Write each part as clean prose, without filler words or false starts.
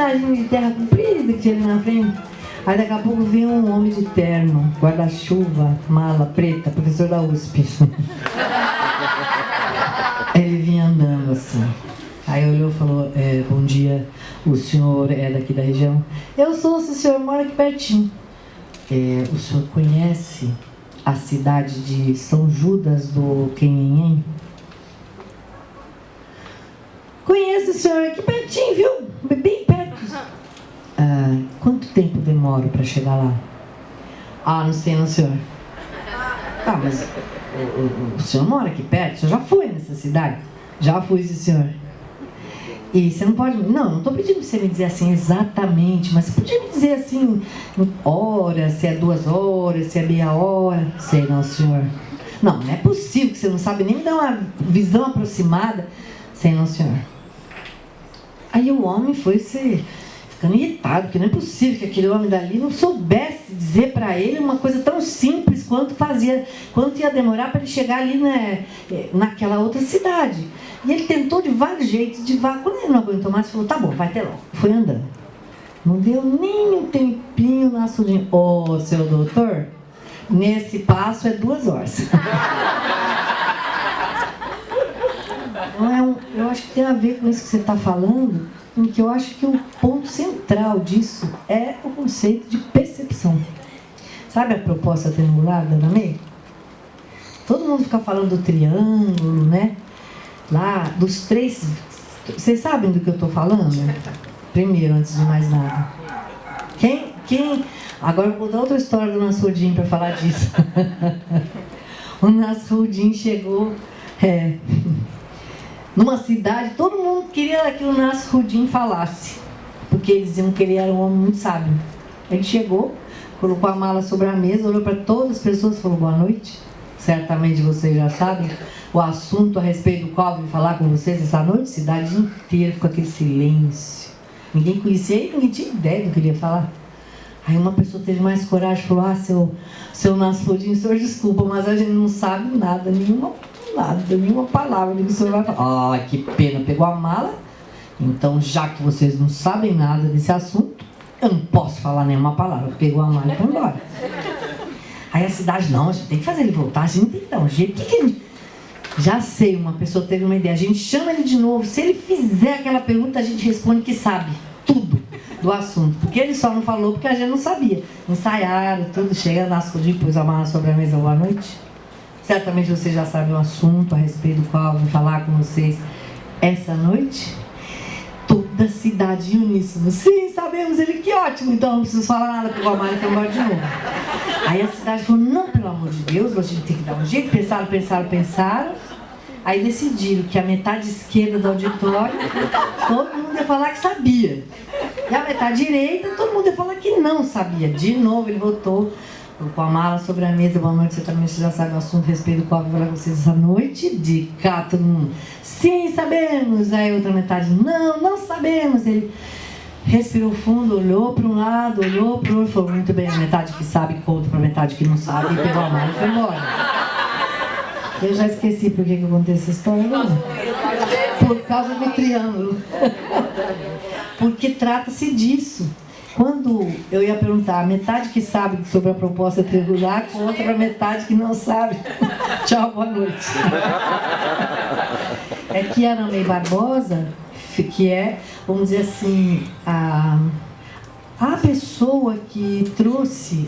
passagem de terra comprida que tinha ali na frente. Aí daqui a pouco veio um homem de terno, guarda-chuva, mala preta, professor da USP. Ele vinha andando assim. Aí olhou e falou, bom dia, o senhor é daqui da região? Eu sou, o senhor mora aqui pertinho. O senhor conhece a cidade de São Judas do Quenhenhen? Conheço, senhor, aqui pertinho, viu? Bem perto. Quanto tempo demora para chegar lá? Não sei não, senhor. Mas o senhor mora aqui perto? O senhor já foi nessa cidade? Já fui, sim, senhor. E você não pode... Não estou pedindo para você me dizer assim exatamente, mas você podia me dizer assim, horas, se é 2 horas, se é meia hora? Sei não, senhor. Não é possível que você não sabe nem me dar uma visão aproximada. Sei não, senhor. Aí o homem foi ficando irritado, porque não é possível que aquele homem dali não soubesse dizer para ele uma coisa tão simples quanto ia demorar para ele chegar ali naquela outra cidade. E ele tentou de vários jeitos, quando ele não aguentou mais, ele falou, tá bom, vai até logo. Foi andando. Não deu nem um tempinho na surdinha. Seu doutor, nesse passo é 2 horas. Então eu acho que tem a ver com isso que você está falando, em que eu acho que o ponto central disso é o conceito de percepção. Sabe a proposta triangular da May? Todo mundo fica falando do triângulo, né? Lá, dos 3... Vocês sabem do que eu estou falando? Primeiro, antes de mais nada. Quem... Agora eu vou contar outra história do Nasruddin para falar disso. O Nasruddin chegou... numa cidade, todo mundo queria que o Nasruddin falasse, porque eles diziam que ele era um homem muito sábio. Ele chegou, colocou a mala sobre a mesa, olhou para todas as pessoas e falou, boa noite. Certamente vocês já sabem o assunto a respeito do qual eu vim falar com vocês essa noite. A cidade inteira ficou aquele silêncio. Ninguém conhecia ele, ninguém tinha ideia do que ele ia falar. Aí uma pessoa teve mais coragem e falou, seu Nasruddin, senhor, desculpa, mas a gente não sabe nada, nenhuma palavra que o senhor vai falar. Que pena, pegou a mala. Então, já que vocês não sabem nada desse assunto, eu não posso falar nenhuma palavra. Pegou a mala e foi embora. Aí a cidade, não, a gente tem que fazer ele voltar, a gente tem que dar um jeito. Já sei, uma pessoa teve uma ideia, a gente chama ele de novo, se ele fizer aquela pergunta, a gente responde que sabe tudo do assunto, porque ele só não falou porque a gente não sabia. Ensaiaram tudo, chega na Nasruddin, pôs a mala sobre a mesa, boa noite. Certamente vocês já sabem o assunto a respeito do qual eu vou falar com vocês essa noite. Toda a cidade em uníssono. Sim, sabemos. Ele, que ótimo. Então não preciso falar nada, pegou a mala e foi embora de novo. Aí a cidade falou, não, pelo amor de Deus, a gente tem que dar um jeito. Pensaram. Aí decidiram que a metade esquerda do auditório, todo mundo ia falar que sabia. E a metade direita, todo mundo ia falar que não sabia. De novo ele voltou. Com a mala sobre a mesa, boa noite, você já sabe o assunto a respeito do qual eu vou falar com vocês essa noite. De cá, todo mundo, sim, sabemos. Aí a outra metade, não sabemos. Ele respirou fundo, olhou para um lado, olhou para o outro, falou, muito bem, a metade que sabe conta para a metade que não sabe, e pegou a mala e foi embora. Eu já esqueci por que eu contei essa história, não? Por causa do triângulo. Porque trata-se disso. Quando eu ia perguntar, a metade que sabe sobre a proposta triangular contra a metade que não sabe. Tchau, boa noite. É que a Ana May Barbosa, que é, vamos dizer assim, a pessoa que trouxe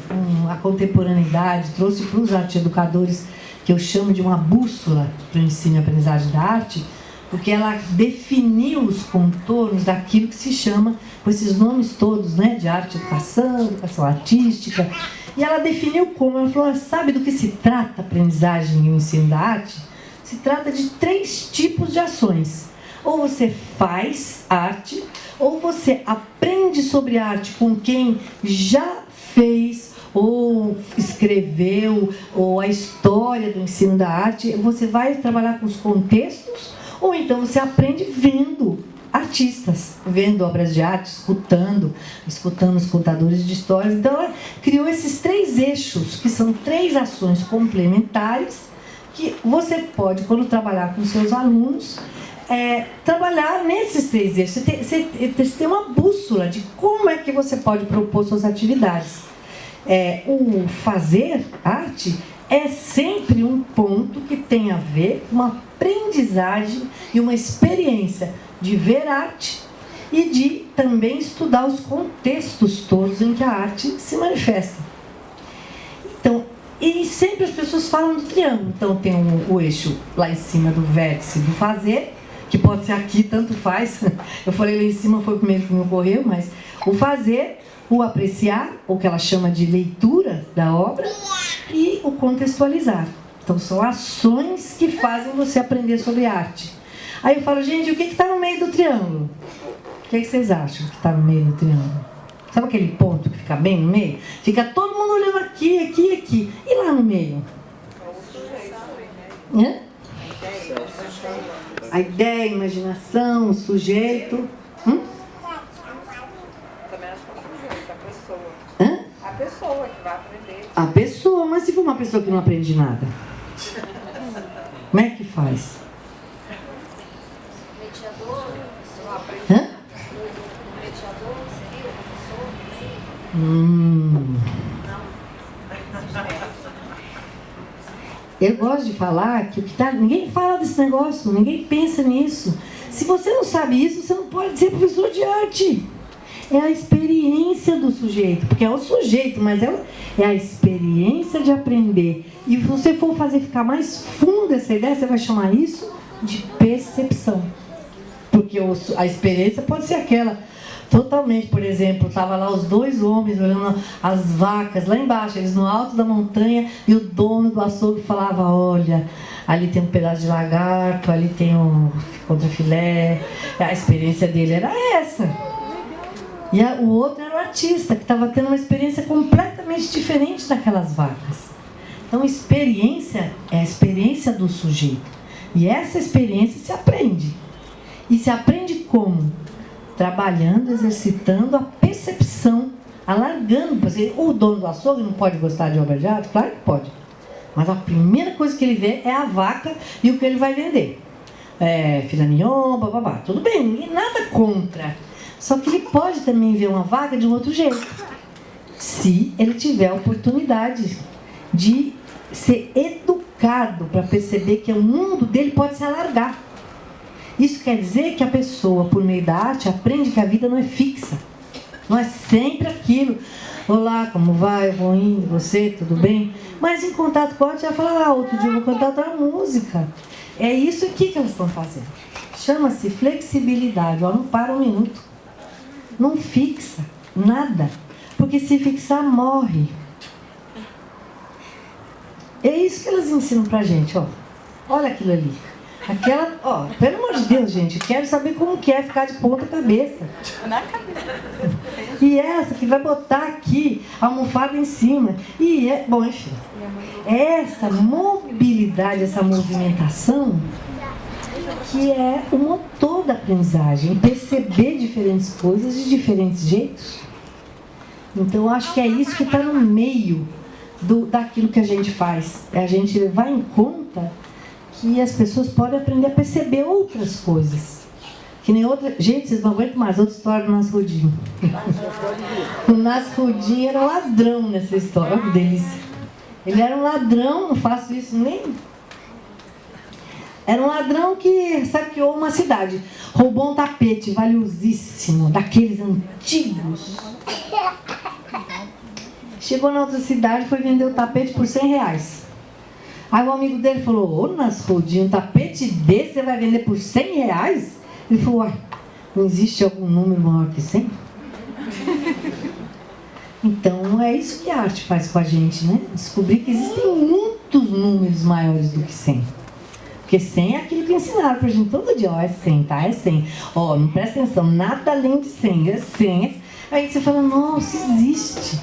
a contemporaneidade, trouxe para os arte-educadores, que eu chamo de uma bússola para o ensino e aprendizagem da arte, porque ela definiu os contornos daquilo que se chama, com esses nomes todos, né, de arte, educação artística, e ela definiu como, ela falou, sabe do que se trata a aprendizagem e o ensino da arte? Se trata de 3 tipos de ações. Ou você faz arte, ou você aprende sobre arte com quem já fez, ou escreveu, ou a história do ensino da arte, você vai trabalhar com os contextos, ou então você aprende vendo artistas, vendo obras de arte, escutando os contadores de histórias. Então ela criou esses 3 eixos, que são 3 ações complementares, que você pode, quando trabalhar com seus alunos, trabalhar nesses 3 eixos. Você tem uma bússola de como é que você pode propor suas atividades. O fazer arte é sempre um ponto que tem a ver com uma aprendizagem e uma experiência de ver arte e de também estudar os contextos todos em que a arte se manifesta. Então, e sempre as pessoas falam do triângulo. Então tem o eixo lá em cima do vértice do fazer, que pode ser aqui, tanto faz. Eu falei lá em cima, foi o primeiro que me ocorreu, mas o fazer, o apreciar, o que ela chama de leitura da obra, e o contextualizar. Então são ações que fazem você aprender sobre arte. Aí eu falo, gente, o que está no meio do triângulo? O que vocês acham que está no meio do triângulo? Sabe aquele ponto que fica bem no meio? Fica todo mundo olhando aqui, aqui, aqui. E lá no meio? A ideia, a imaginação, o sujeito. Também acho que é o sujeito, a pessoa. A pessoa que vai aprender. A pessoa, mas se for uma pessoa que não aprende nada? Como é que faz? Mediador, não aprende. O mediador seria o professor? Eu gosto de falar que o que tá, ninguém fala desse negócio, ninguém pensa nisso. Se você não sabe isso, você não pode ser professor de arte. É a experiência do sujeito, porque é o sujeito, mas é a experiência de aprender. E se você for fazer ficar mais fundo essa ideia, você vai chamar isso de percepção. Porque a experiência pode ser aquela totalmente, por exemplo, estava lá os 2 homens olhando as vacas lá embaixo, eles no alto da montanha, e o dono do açougue falava, olha, ali tem um pedaço de lagarto, ali tem um contrafilé. A experiência dele era essa. E o outro era o artista, que estava tendo uma experiência completamente diferente daquelas vacas. Então, experiência é a experiência do sujeito. E essa experiência se aprende. E se aprende como? Trabalhando, exercitando a percepção, alargando. Porque o dono do açougue não pode gostar de obra de arte? Claro que pode. Mas a primeira coisa que ele vê é a vaca e o que ele vai vender. Filé mignon, bababá. Tudo bem, nada contra. Só que ele pode também ver uma vaca de um outro jeito. Se ele tiver a oportunidade de ser educado para perceber que o mundo dele pode se alargar. Isso quer dizer que a pessoa, por meio da arte, aprende que a vida não é fixa. Não é sempre aquilo. Olá, como vai? Vou indo, você, tudo bem? Mas em contato com a arte, ela fala, outro dia eu vou cantar outra música. É isso aqui que elas estão fazendo. Chama-se flexibilidade. Não para um minuto. Não fixa nada. Porque se fixar, morre. É isso que elas ensinam pra gente, ó. Olha aquilo ali. Aquela, pelo amor de Deus, gente, quero saber como que é ficar de ponta cabeça. Na cabeça. E essa que vai botar aqui a almofada em cima. Bom, enfim. Essa mobilidade, essa movimentação que é o motor da aprendizagem. Perceber diferentes coisas de diferentes jeitos. Então, eu acho que é isso que está no meio daquilo que a gente faz. É a gente levar em conta que as pessoas podem aprender a perceber outras coisas. Que nem outra... Gente, vocês não aguentam mais outra história do Nasrudin. O Nasrudin era ladrão nessa história. Olha que delícia. Ele era um ladrão, não faço isso nem... Era um ladrão que saqueou uma cidade. Roubou um tapete valiosíssimo, daqueles antigos. Chegou na outra cidade e foi vender o tapete por R$100. Aí o amigo dele falou, ô Nasrudin, um tapete desse você vai vender por R$100? Ele falou, uai, não existe algum número maior que 100? Então é isso que a arte faz com a gente, né? Descobrir que existem muitos números maiores do que 100. Porque 100 é aquilo que ensinaram pra gente todo dia. É 100, tá? É 100. Não presta atenção, nada além de 100. É 100. Aí você fala, nossa, existe.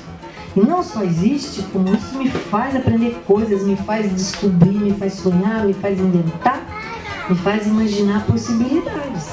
E não só existe, como isso me faz aprender coisas, me faz descobrir, me faz sonhar, me faz inventar, me faz imaginar possibilidades.